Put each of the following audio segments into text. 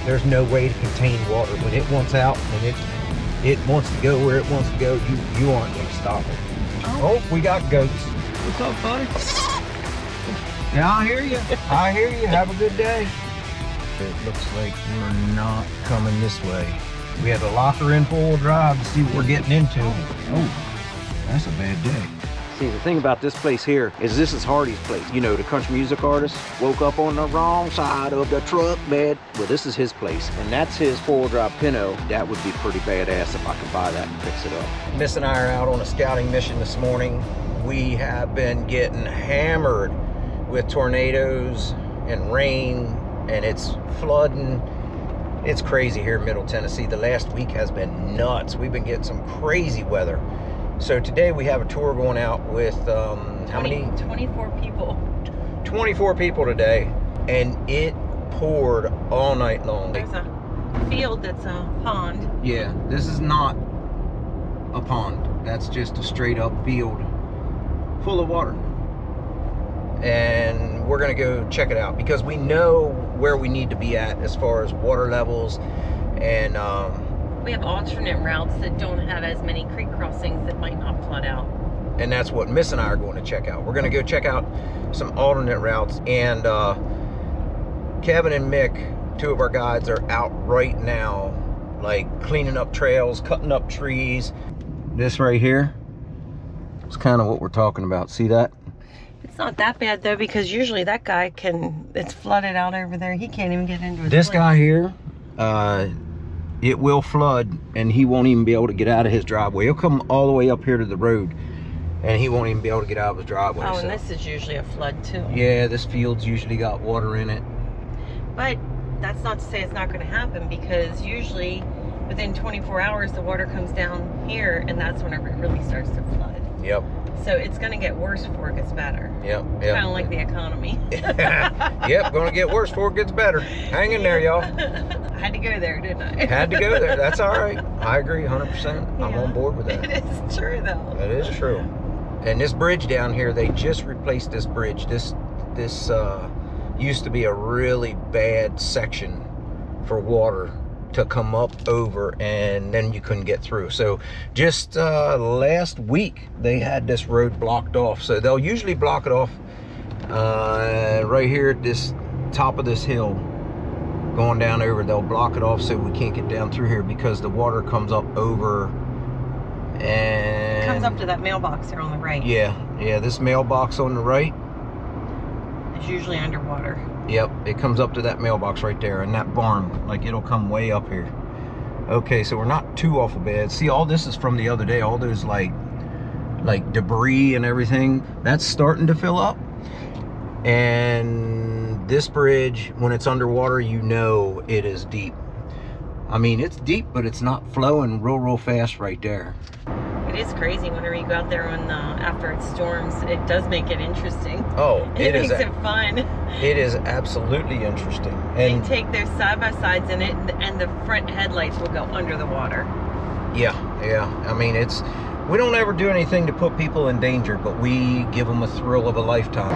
there's no way to contain water. When it wants out and it wants to go where it wants to go, you aren't going to stop it. Oh, we got goats. What's up, buddy? Yeah, I hear you. I hear you. Have a good day. It looks like we're not coming this way. We had to lock her in full drive to see what we're getting into. Oh, that's a bad day. See, the thing about this place here is this is Hardy's place. You know, the country music artist woke up on the wrong side of the truck bed. Well, this is his place, and that's his four-wheel drive Pinto. That would be pretty badass if I could buy that and fix it up. Miss and I are out on a scouting mission this morning. We have been getting hammered with tornadoes and rain, and it's flooding. It's crazy here in Middle Tennessee. The last week has been nuts. We've been getting some crazy weather. So today we have a tour going out with, how many? 24 people. 24 people today, and it poured all night long. There's a field that's a pond. Yeah, this is not a pond. That's just a straight up field full of water. And we're gonna go check it out because we know where we need to be at as far as water levels, and we have alternate routes that don't have as many creek crossings that might not flood out. And that's what Miss and I are going to check out. We're going to go check out some alternate routes. And Kevin and Mick, two of our guides, are out right now, like cleaning up trails, cutting up trees. This right here is kind of what we're talking about. See that? It's not that bad though, because usually that guy it's flooded out over there. He can't even get into his This place. guy here, it will flood and he won't even be able to get out of his driveway. He'll come all the way up here to the road and he won't even be able to get out of his driveway. Oh, so. and this is usually a flood too. Yeah, this field's usually got water in it. But that's not to say it's not going to happen, because usually within 24 hours the water comes down here, and that's whenever it really starts to flood. Yep. So it's going to get worse before it gets better. Yep. It's kind of like the economy. Yep, gonna get worse before it gets better. Hang in there, y'all. I had to go there, didn't I? Had to go there. That's all right. I agree 100%. I'm on board with that. It is true, though. That is true. And this bridge down here, they just replaced this bridge. This used to be a really bad section for water to come up over, and then you couldn't get through. So just last week they had this road blocked off. So they'll usually block it off right here at this top of this hill going down over. They'll block it off so we can't get down through here because the water comes up over and It comes up to that mailbox there on the right. yeah, this mailbox on the right, It's usually underwater. yep, it comes up to that mailbox right there, and that barn, like it'll come way up here. Okay, so we're not too awful bad. See, all this is from the other day, all those like debris and everything, that's starting to fill up. And this bridge, when it's underwater, you know it is deep. I mean, it's deep, but it's not flowing real fast right there. It is crazy whenever you go out there after it storms. It does make it interesting. Oh, It makes it fun. It is absolutely interesting. They And take their side-by-sides in it, and the front headlights will go under the water. yeah. I mean, we don't ever do anything to put people in danger, but we give them a thrill of a lifetime.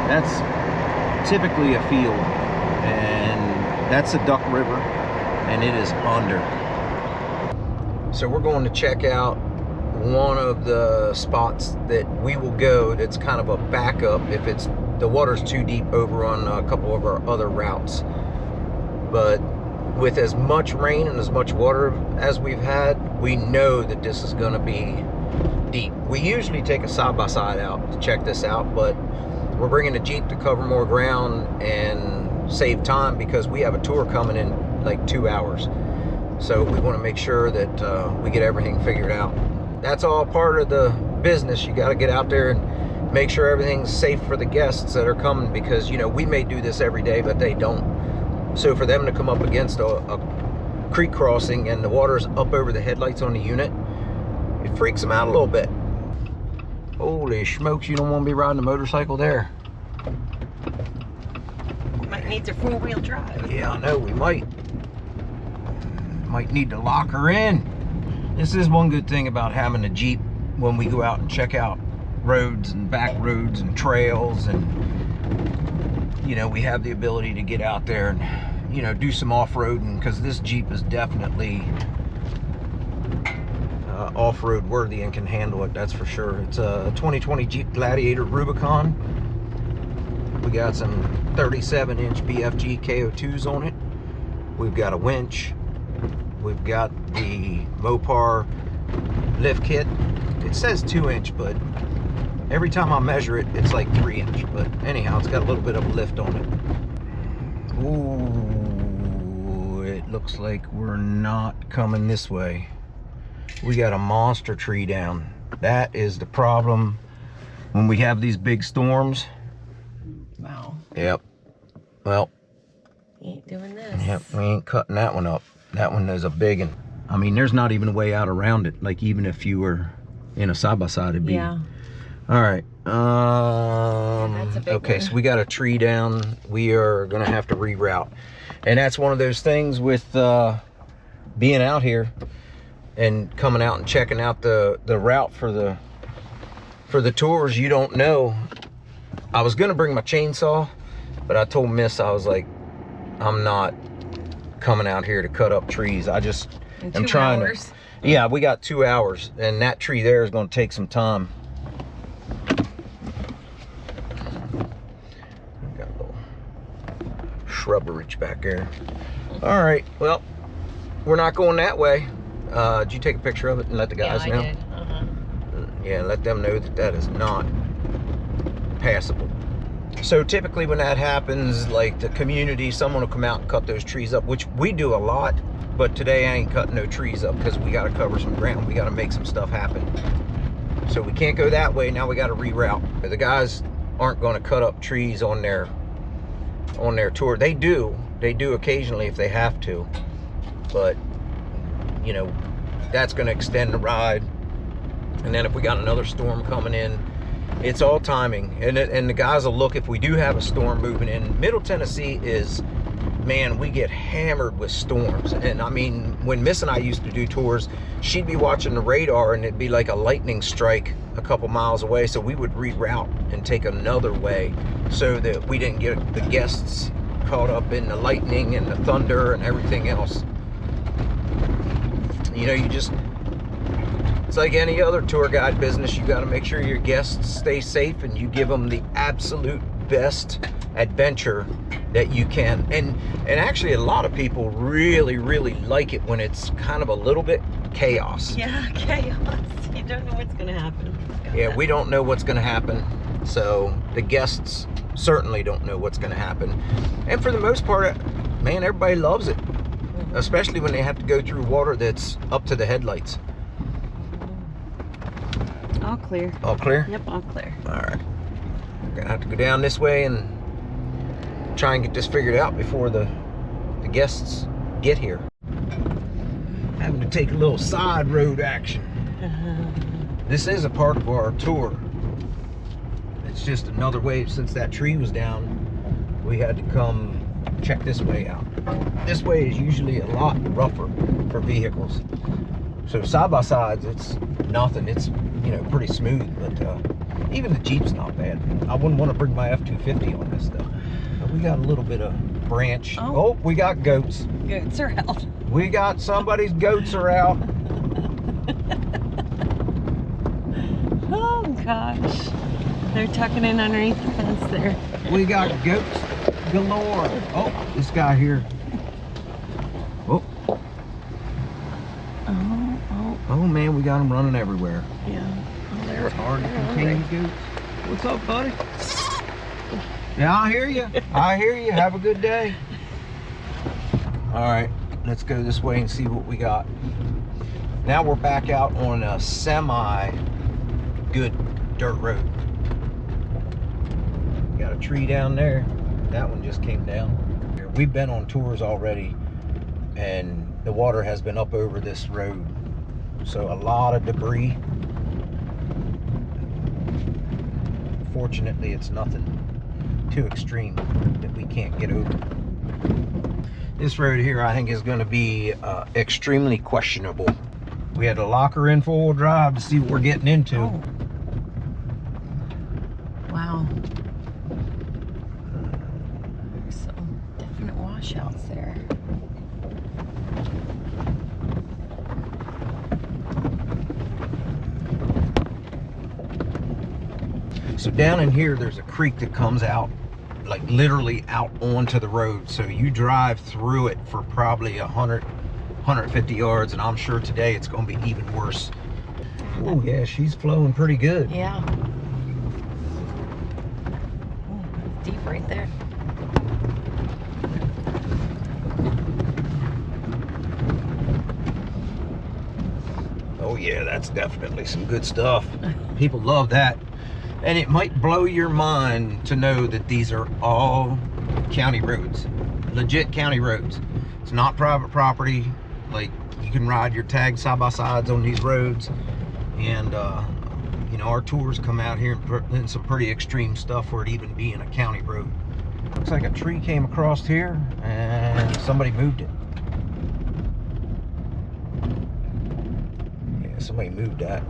That's typically a field, and that's a Duck River, and it is under. So we're going to check out one of the spots that we will go that's kind of a backup if the water's too deep over on a couple of our other routes. But with as much rain and as much water as we've had, we know that this is going to be deep. We usually take a side-by-side out to check this out, but we're bringing a Jeep to cover more ground and save time because we have a tour coming in like 2 hours. So we want to make sure that we get everything figured out. That's all part of the business. You got to get out there and make sure everything's safe for the guests that are coming, because, you know, we may do this every day, but they don't. So for them to come up against a creek crossing and the water's up over the headlights on the unit, it freaks them out a little bit. Holy smokes, you don't want to be riding a motorcycle there. Might need their four-wheel drive. Yeah, I know, we might need to lock her in. This is one good thing about having a Jeep when we go out and check out roads and back roads and trails, and you know, we have the ability to get out there and you know, do some off-roading, because this Jeep is definitely off-road worthy and can handle it, that's for sure. It's a 2020 Jeep Gladiator Rubicon. We got some 37-inch BFG KO2s on it. We've got a winch. We've got the Mopar lift kit. It says 2-inch, but every time I measure it, it's like 3-inch. But anyhow, it's got a little bit of a lift on it. Ooh, it looks like we're not coming this way. We got a monster tree down. That is the problem when we have these big storms. Wow. Yep. Well, You ain't doing this. yep, we ain't cutting that one up. That one is a big one. I mean, there's not even a way out around it. Like, even if you were in a side-by-side, it'd be... Yeah. All right. That's a big okay, one. so we got a tree down. We are going to have to reroute. And that's one of those things with being out here and coming out and checking out the route for the tours. You don't know. I was going to bring my chainsaw, but I told Miss, I was like, I'm not coming out here to cut up trees. I just am trying to. Yeah, we got 2 hours, and that tree there is going to take some time. Got a little shrubberage back there. All right, well, we're not going that way. Did you take a picture of it and let the guys know? Yeah, I did. Yeah, let them know that that is not passable. So typically when that happens, like the community, someone will come out and cut those trees up, which we do a lot. But today I ain't cutting no trees up because we got to cover some ground. We got to make some stuff happen. So we can't go that way. Now we got to reroute. The guys aren't going to cut up trees on their tour. They do occasionally if they have to. But, you know, that's going to extend the ride. And then if we got another storm coming in, it's all timing. And the guys will look if we do have a storm moving in. Middle Tennessee is, man, we get hammered with storms. And I mean, when Miss and I used to do tours, she'd be watching the radar and it'd be like a lightning strike a couple miles away. So we would reroute and take another way so that we didn't get the guests caught up in the lightning and the thunder and everything else. You know, it's like any other tour guide business. You got to make sure your guests stay safe and you give them the absolute best adventure that you can. And actually a lot of people really like it when it's kind of a little bit chaos. Yeah, chaos. You don't know what's going to happen. Yeah, we don't know what's going to happen. So the guests certainly don't know what's going to happen. And for the most part, man, everybody loves it. Especially when they have to go through water that's up to the headlights. All clear. All clear? Yep, all clear. All right. We're gonna have to go down this way and try and get this figured out before the guests get here. Having to take a little side road action. This is a part of our tour. It's just another way. Since that tree was down, we had to come check this way out. This way is usually a lot rougher for vehicles. So side-by-sides, it's nothing. It's, you know, pretty smooth, but even the Jeep's not bad. I wouldn't want to bring my F-250 on this though. But we got a little bit of branch. Oh, we got goats. Goats are out. We got somebody's goats are out. Oh gosh. They're tucking in underneath the fence there. We got goats galore. Oh, this guy here. Oh. Oh man, we got them running everywhere. Yeah. Oh, It's hard to contain goats. What's up, buddy? Yeah, I hear you. I hear you. Have a good day. All right, let's go this way and see what we got. Now we're back out on a semi-good dirt road. Got a tree down there. That one just came down. We've been on tours already, and the water has been up over this road. So a lot of debris. Fortunately, it's nothing too extreme that we can't get over. This road here, I think, is going to be extremely questionable. We had to lock her in four-wheel drive to see what we're getting into. Oh. Wow. There's some definite water. washouts there. So down in here, there's a creek that comes out, like literally out onto the road. So you drive through it for probably 150 yards, and I'm sure today it's going to be even worse. Oh yeah, she's flowing pretty good. Yeah. Ooh, deep right there. Oh yeah, that's definitely some good stuff. People love that. And it might blow your mind to know that these are all county roads, legit county roads. It's not private property. Like, you can ride your tag side-by-sides on these roads. And, you know, our tours come out here and put in some pretty extreme stuff for it even being a county road. Looks like a tree came across here and somebody moved it. Yeah, somebody moved that.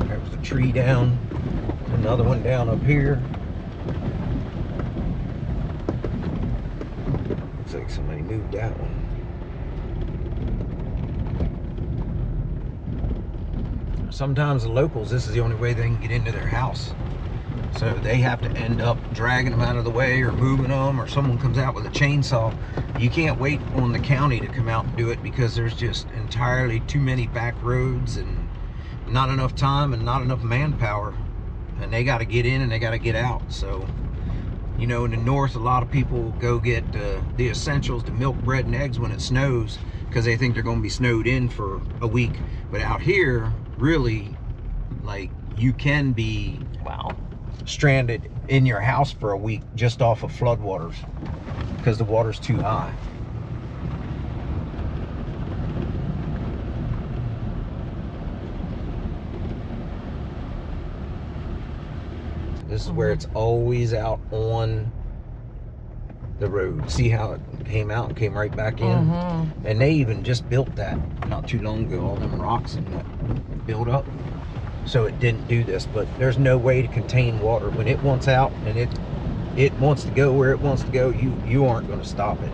There was a tree down, another one down up here. Looks like somebody moved that one. Sometimes the locals, this is the only way they can get into their house. So they have to end up dragging them out of the way or moving them, or someone comes out with a chainsaw. You can't wait on the county to come out and do it because there's just entirely too many back roads and not enough time and not enough manpower, and they got to get in and they got to get out. So, you know, in the north, a lot of people go get the essentials, the milk, bread, and eggs when it snows because they think they're going to be snowed in for a week. But out here, really, like, you can be stranded in your house for a week just off of floodwaters because the water's too high. This is where it's always out on the road. See how it came out and came right back in? And they even just built that not too long ago, all them rocks and that built up. So it didn't do this, but there's no way to contain water. When it wants out and it wants to go where it wants to go, you aren't going to stop it.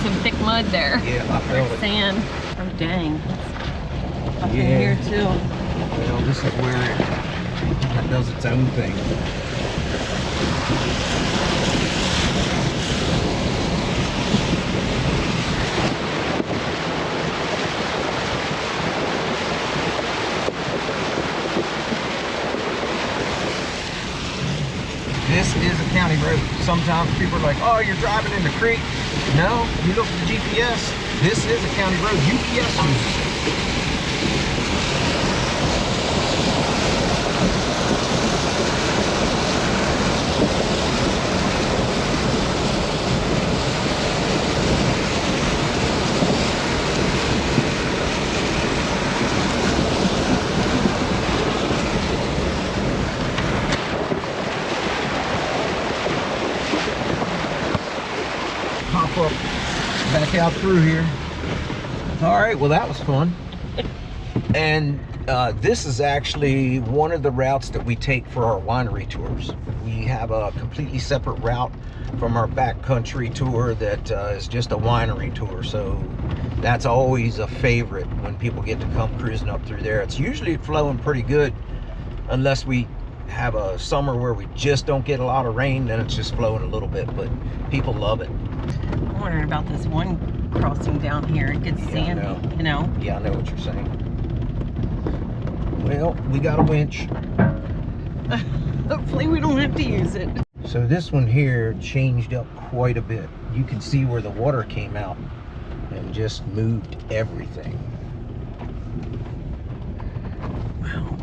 Some thick mud there. Yeah, I felt it. Sand. Oh dang. It's up in here too. Well, this is where it does its own thing. This is a county road. Sometimes people are like, oh, you're driving in the creek. No, you look at the GPS. This is a county road. UPS uses it. Pop up back out through here. All right, well, that was fun. And this is actually one of the routes that we take for our winery tours. We have a completely separate route from our backcountry tour that is just a winery tour. So that's always a favorite when people get to come cruising up through there. It's usually flowing pretty good unless we have a summer where we just don't get a lot of rain, then it's just flowing a little bit, but people love it. I'm wondering about this one crossing down here. It gets sandy, you know? Yeah, I know what you're saying. Well, we got a winch. Hopefully we don't have to use it. So this one here changed up quite a bit. You can see where the water came out and just moved everything. Wow.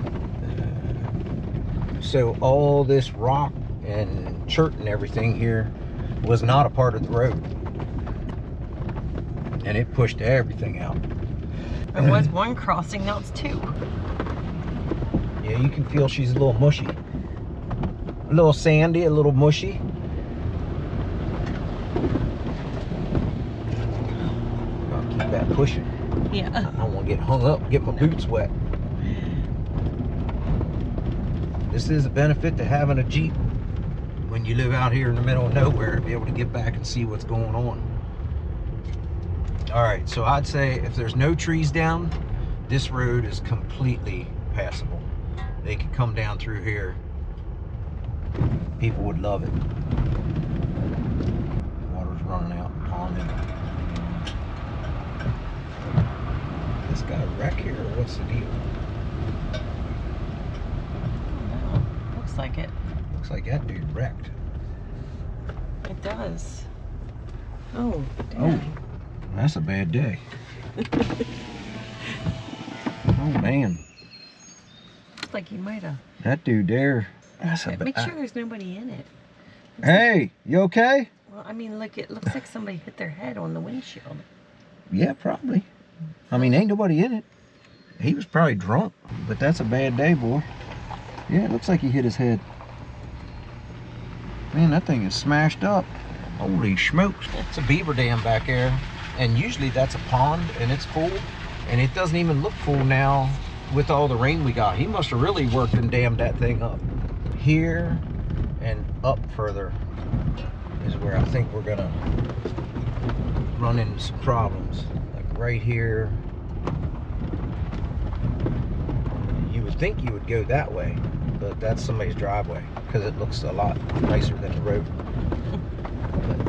So all this rock and chert and everything here was not a part of the road. And it pushed everything out. There was one crossing, now it's two. Yeah, you can feel she's a little mushy. A little sandy, a little mushy. I'll bad pushing. Yeah. I don't want to get hung up, get my boots wet. This is a benefit to having a Jeep when you live out here in the middle of nowhere, to be able to get back and see what's going on. All right, so I'd say if there's no trees down, this road is completely passable. They could come down through here. People would love it. Water's running out, ponding. This guy wreck here, or what's the deal? No, looks like it. Looks like that dude wrecked. It does. Oh, damn. Oh, that's a bad day. Oh man. Looks like you might have. That dude there. That's a Make sure there's nobody in it. Hey, you okay? Well, I mean, look, it looks like somebody hit their head on the windshield. Yeah, probably. I mean, ain't nobody in it. He was probably drunk, but that's a bad day, boy. Yeah, it looks like he hit his head. Man, that thing is smashed up. Holy smokes. It's a beaver dam back there, and usually that's a pond and it's full, and it doesn't even look full now with all the rain we got. He must have really worked and dammed that thing up. Here and up further is where I think we're gonna run into some problems. Like right here. You would think you would go that way, but that's somebody's driveway because it looks a lot nicer than the road. But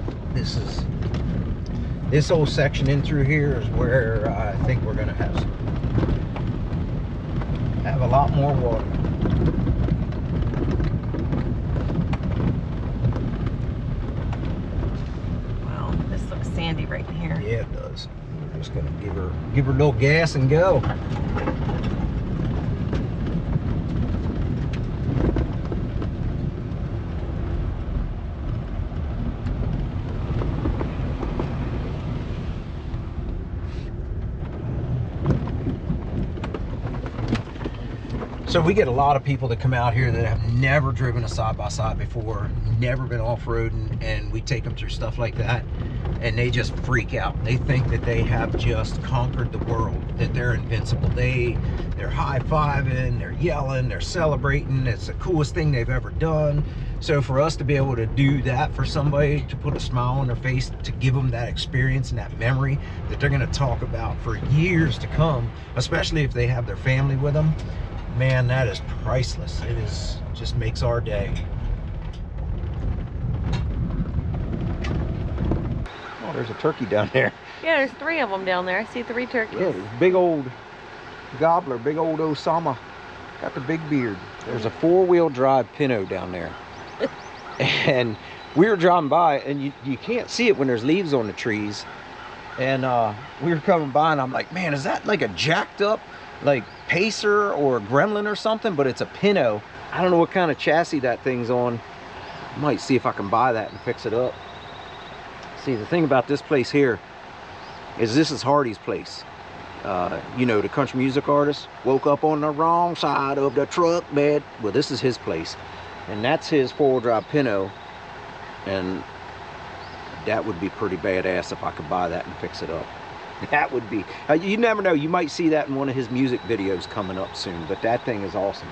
this whole section in through here is where I think we're gonna have a lot more water. Wow, this looks sandy right in here. Yeah, it does. We're just gonna give her a little gas and go. So we get a lot of people that come out here that have never driven a side-by-side before, never been off-roading, and we take them through stuff like that, and they just freak out. They think that they have just conquered the world, that they're invincible. They're high-fiving, they're yelling, they're celebrating. It's the coolest thing they've ever done. So for us to be able to do that for somebody, to put a smile on their face, to give them that experience and that memory that they're gonna talk about for years to come, especially if they have their family with them, man, that is priceless. It is, just makes our day. Oh, there's a turkey down there. Yeah, there's 3 of them down there. I see 3 turkeys. Yeah, there's a big old gobbler, big old Osama. Got the big beard. There's a 4-wheel drive Pinto down there. And we were driving by, and you can't see it when there's leaves on the trees. And we were coming by, and I'm like, man, is that like a jacked up like Pacer or a Gremlin or something? But it's a Pinto. I don't know what kind of chassis that thing's on. I might see if I can buy that and fix it up. See, the thing about this place here is this is Hardy's place. You know, the country music artist woke up on the wrong side of the truck bed. Well, this is his place, and that's his 4-wheel drive Pinto, and that would be pretty badass if I could buy that and fix it up. That would be, you never know, you might see that in one of his music videos coming up soon, but that thing is awesome.